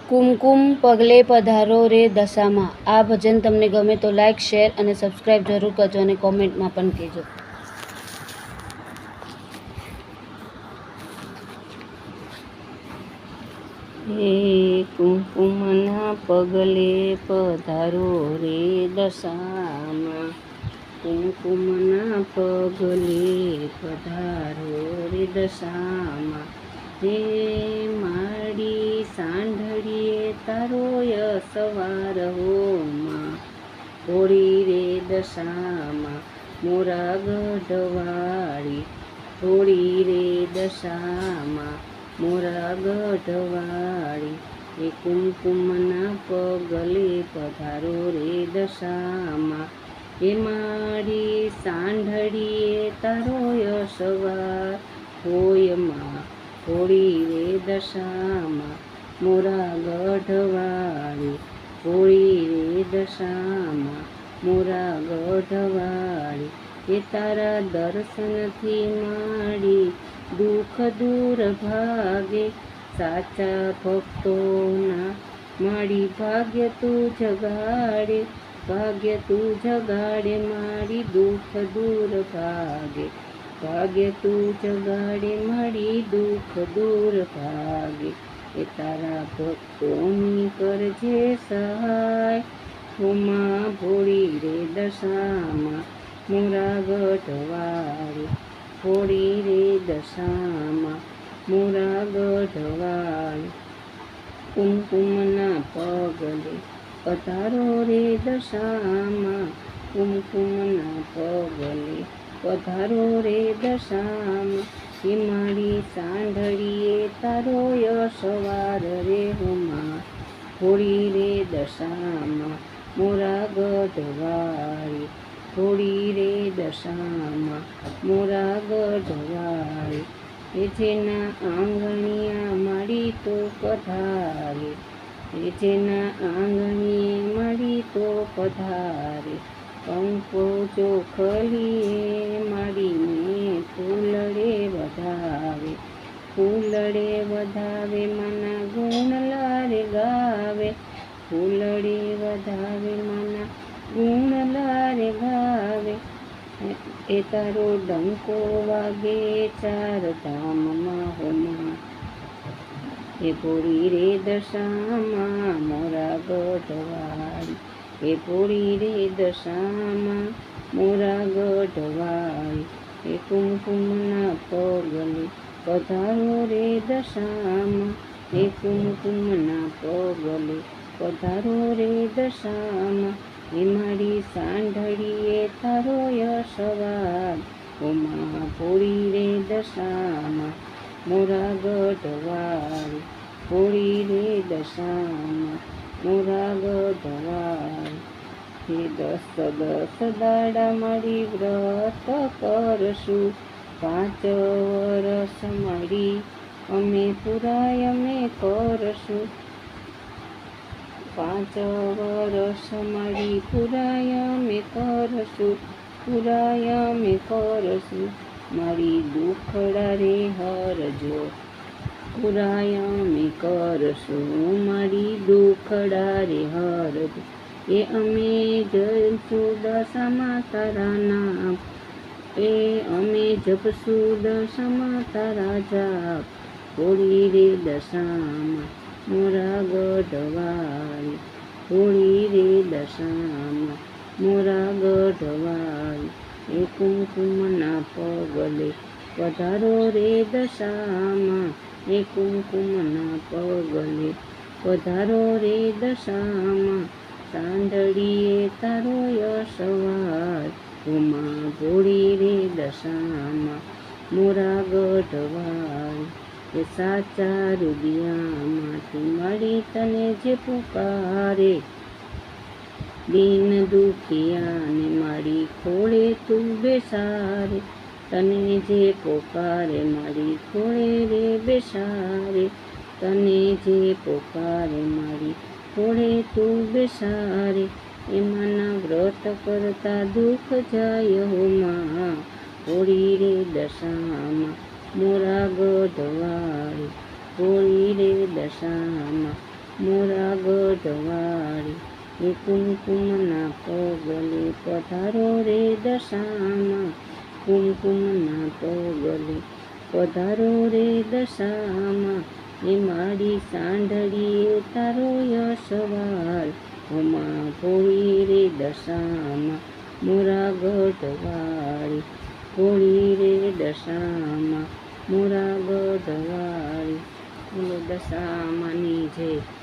કુમકુમ પગલે પધારો રે દશામાં. આ ભજન તમને ગમે તો લાઈક, શેર અને સબસ્ક્રાઈબ જરૂર કરજો અને કોમેન્ટમાં પણ કહેજો. હે કુમકુમના પગલે પધારો રે દશામાં. કુમકુમના પગલે પધારો રે દશામાં. હે માડી સાંઢળીએ તારો યસવાર હોમાં. હોળી રે દશામાં મોરા ગઢવાળી. હોળી રે દશામાં મોરા ગઢવાળી. એ કુમકુમના પગલે પધારો રે દશામાં. હે માડી સાંઢળીએ તારો યસવાર હોયમાં. હોળી રે દશામાં મોરા ગઢવાળી. હોળી રે દશામાં મોરા ગઢવાળી. એ તારા દર્શનથી માડી દુઃખ દૂર ભાગે. સાચા ભક્તોના માડી ભાગ્ય તું જગાડે. ભાગ્ય તું જગાડે માડી દુઃખ દૂર ભાગે. ભાગ્ય તું જગાડે માડી દુઃખ દૂર ભાગે. એ તારા ભક્તોની કરજે સહાય. હોમાં ભોળી રે દશામાં મોરા ગઢવાળી. હોળી રે દશામાં મોરા ગઢવાળી. કુમકુમના પગલે પધારો રે દશામાં. કુમકુમના પગલે પધારો રે દશામાં. હે માડી સાંઢળીએ તારો યસવાર રે હોમાં. હોળી રે દશામાં મોરા ગઢવાળી. હોળી રે દશામાં મોરા ગઢવાળી. એ જેના આંગણિયા માડી તો પધારે. એ જેના આંગણીએ માડી તો પધારે. કંકો ચોખલીએ માડીને ફૂલડે વધાવે. ફૂલડે વધાવે માના ગુણલા રે ગાવે. ફૂલડે વધાવે માના ગુણલા રે ગાવે. એ તારો ડંકો વાગે ચાર ધામમાં હોમાં. એ ભોળી રે દશામાં મોરા ગઢવાળી. એ ભોળી રે દશામાં મોરા ગઢવાળી. એ કુમકુમના પગલે પધારો રે દશામાં. એ કુમકુમના પગલે પધારો રે દશામાં. એ માડી સાંઢળીએ તારો યસવાર હોમાં. ભોળી રે દશામાં મોરા ગઢવાળી. હોળી રે દશામાં મોરા ગઢવાળી. હે દસ દાડા માડી વ્રત કરશું. 5 વરસ માડી અમે પુરાય અમે કરશું. 5 વરસ માડી પુરાય અમે કરશું. પુરાય અમે કરશું. મારી દુખડા રે હરજો. પુરાય અમે કરશું. મારી દુખડા રે હરજો. એ અમે જપશું દશામાં તારા નામ. એ અમે જપશું દશામાં તારા જાપ. હોળી રે દશામાં મોરા ગઢવાળી. હોળી રે દશામાં મોરા ગઢવાળી. એ કુમકુમના પગલે પધારો રે દશામાં. એ કુમકુમના પગલે પધારો રે દશામાં. સાંઢળીએ તારો યસવાર હોમાં. ભોળી રે દશામાં મોરા ગઢવાળી. એ સાચા હૃદયમાંથી મળી તને જે પુકારે. દીન દુખિયાને માડી ખોળે તું બેસારે. તને જે પોકારે માડી ખોળે રે બેસારે. તને જે પોકારે માડી ખોળે તું બેસારે. એમાંના વ્રત કરતા દુઃખ જાય હોમાં. હોળી રે દશામાં મોરા ગઢવાળી. હોળી રે દશામાં મોરા ગઢવાળી એ કુમકુમના પગલે પધારો રે દશામાં, કુમકુમના પગલે પધારો રે દશામાં, એ મારી સાંઢળીએ તારો યશવાલ, હોમાં ભોળી રે દશામાં, મોરા ગઢવાળી ભોળી રે દશામાં, મોરા ગઢવાળી. બોલો દશામાની જય.